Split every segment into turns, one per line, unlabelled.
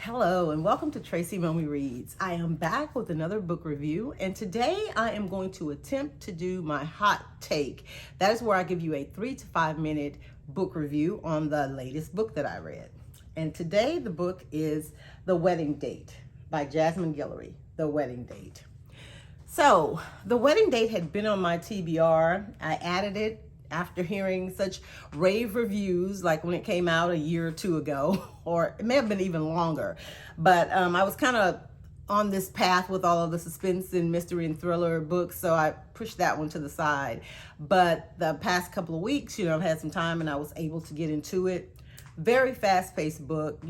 Hello and welcome to Tracy Momi Reads. I am back with another book review, and today I am going to attempt to do my hot take. That is where I give you a 3 to 5 minute book review on the latest book that I read. And today the book is The Wedding Date by Jasmine Guillory. The Wedding Date. So The Wedding Date had been on my TBR. I added it after hearing such rave reviews, like when it came out a year or two ago, or it may have been even longer. But I was kind of on this path with all of the suspense and mystery and thriller books, so I pushed that one to the side. But the past couple of weeks, I've had some time and I was able to get into it. Very fast-paced book,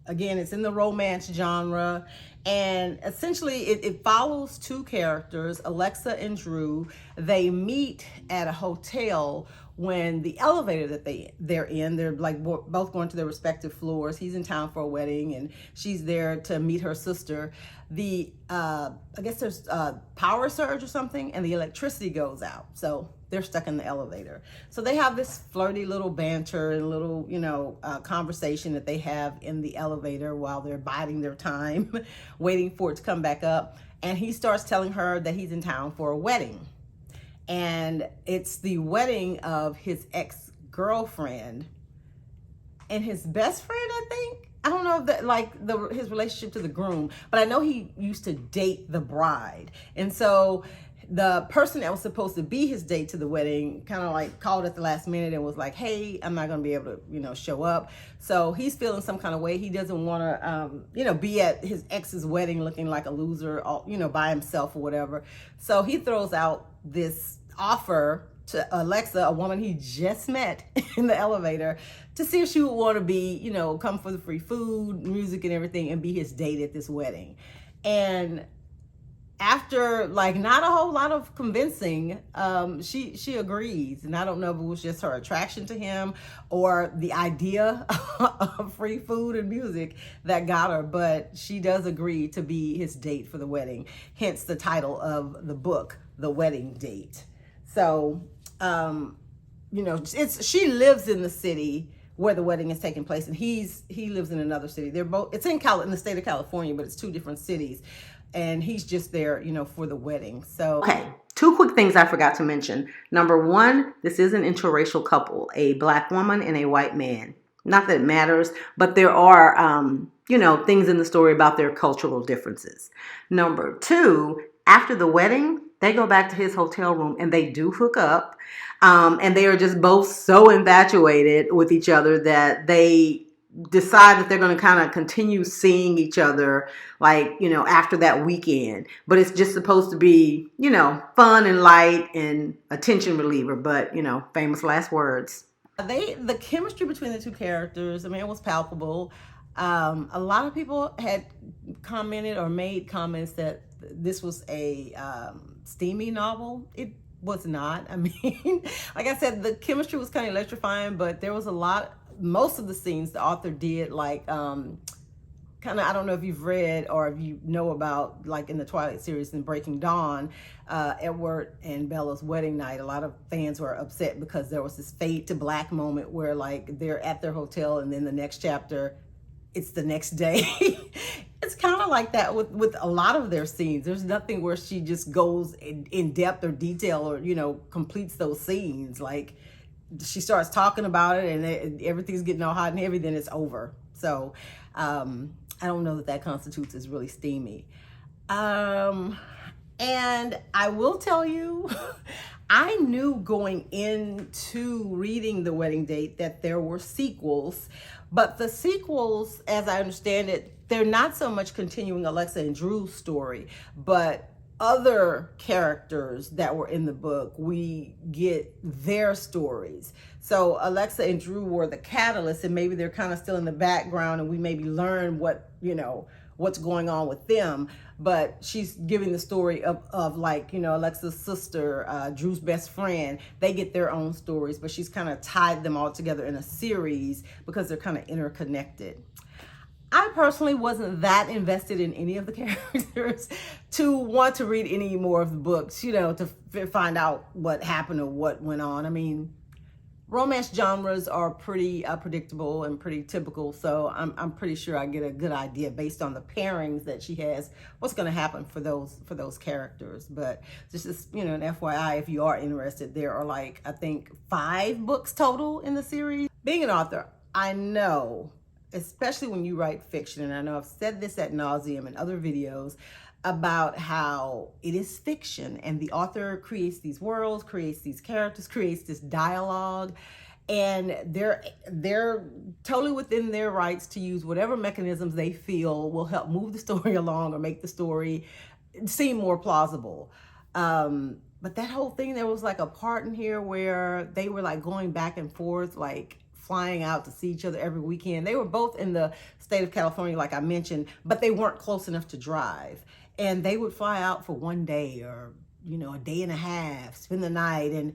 Again, it's in the romance genre, and essentially it follows two characters, Alexa and Drew. They meet at a hotel when the elevator that they're in, they're like both going to their respective floors. He's in town for a wedding and she's there to meet her sister. I guess there's a power surge or something, and the electricity goes out. So they're stuck in the elevator. So they have this flirty little banter and little, conversation that they have in the elevator while they're biding their time, waiting for it to come back up. And he starts telling her that he's in town for a wedding. And it's the wedding of his ex-girlfriend and his best friend, I think. I don't know if that, his relationship to the groom, but I know he used to date the bride. And so the person that was supposed to be his date to the wedding kind of called at the last minute and was like, hey, I'm not going to be able to, show up. So he's feeling some kind of way. He doesn't want to, be at his ex's wedding looking like a loser, by himself or whatever. So he throws out this offer to Alexa, a woman he just met in the elevator, to see if she would want to be, come for the free food, music and everything, and be his date at this wedding. And after not a whole lot of convincing, she agrees. And I don't know if it was just her attraction to him or the idea of free food and music that got her, but she does agree to be his date for the wedding. Hence the title of the book, The Wedding Date. So, she lives in the city where the wedding is taking place, and he lives in another city. They're both, it's in the state of California, but it's two different cities. And he's just there, for the wedding. So, okay, two quick things I forgot to mention. Number one, this is an interracial couple, a black woman and a white man. Not that it matters, but there are, things in the story about their cultural differences. Number two, after the wedding, they go back to his hotel room and they do hook up. And they are just both so infatuated with each other that they decide that they're going to kind of continue seeing each other after that weekend. But it's just supposed to be, fun and light and a tension reliever. But, famous last words. The chemistry between the two characters, it was palpable. A lot of people had commented or made comments that this was a steamy novel. It was not. Like I said, the chemistry was kind of electrifying, but there was most of the scenes the author did I don't know if you've read or if you know about, in the Twilight series in Breaking Dawn, Edward and Bella's wedding night. A lot of fans were upset because there was this fade to black moment where they're at their hotel and then the next chapter, it's the next day. It's kind of like that with a lot of their scenes. There's nothing where she just goes in depth or detail or, completes those scenes. She starts talking about it and everything's getting all hot and heavy, then it's over. So I don't know that constitutes as really steamy. And I will tell you, I knew going into reading The Wedding Date that there were sequels, but the sequels, as I understand it, they're not so much continuing Alexa and Drew's story, but other characters that were in the book, we get their stories. So Alexa and Drew were the catalyst, and maybe they're kind of still in the background, and we maybe learn what's going on with them. But she's giving the story of Alexa's sister, Drew's best friend. They get their own stories, but she's kind of tied them all together in a series because they're kind of interconnected. I personally wasn't that invested in any of the characters to want to read any more of the books, to find out what happened or what went on. Romance genres are pretty predictable and pretty typical, so I'm pretty sure I get a good idea based on the pairings that she has what's going to happen for those characters. But just as, you know, an FYI, if you are interested, there are like, I think 5 books total in the series. Being an author, I know, especially when you write fiction, and I know I've said this ad nauseum in other videos about how it is fiction and the author creates these worlds, creates these characters, creates this dialogue, and they're totally within their rights to use whatever mechanisms they feel will help move the story along or make the story seem more plausible. But that whole thing, there was like a part in here where they were like going back and forth, like flying out to see each other every weekend. They were both in the state of California, like I mentioned, but they weren't close enough to drive. And they would fly out for one day or, you know, a day and a half, spend the night. And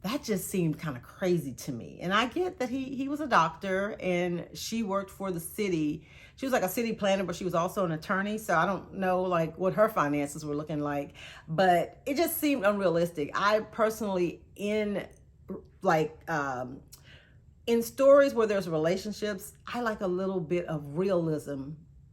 that just seemed kind of crazy to me. And I get that he was a doctor and she worked for the city. She was like a city planner, but she was also an attorney. So I don't know like what her finances were looking like, but it just seemed unrealistic. I personally, in stories where there's relationships, I like a little bit of realism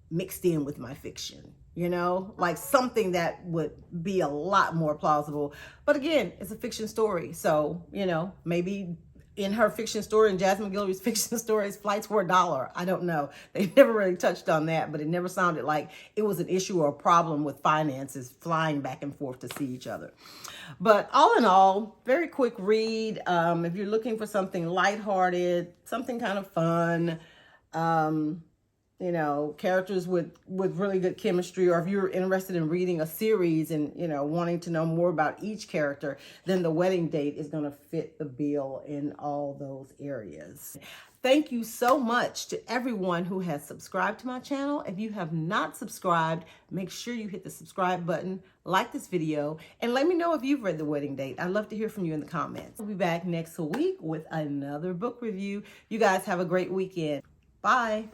mixed in with my fiction, you know, like something that would be a lot more plausible. But again, it's a fiction story. So, you know, maybe in her fiction story and Jasmine Guillory's fiction stories, flights were $1. I don't know. They never really touched on that, but it never sounded like it was an issue or a problem with finances flying back and forth to see each other. But all in all, very quick read. If you're looking for something lighthearted, something kind of fun, you know, characters with really good chemistry, or if you're interested in reading a series and, you know, wanting to know more about each character, then The Wedding Date is going to fit the bill in all those areas. Thank you so much to everyone who has subscribed to my channel. If you have not subscribed, make sure you hit the subscribe button, like this video, and let me know if you've read The Wedding Date. I'd love to hear from you in the comments. I'll be back next week with another book review. You guys have a great weekend. Bye.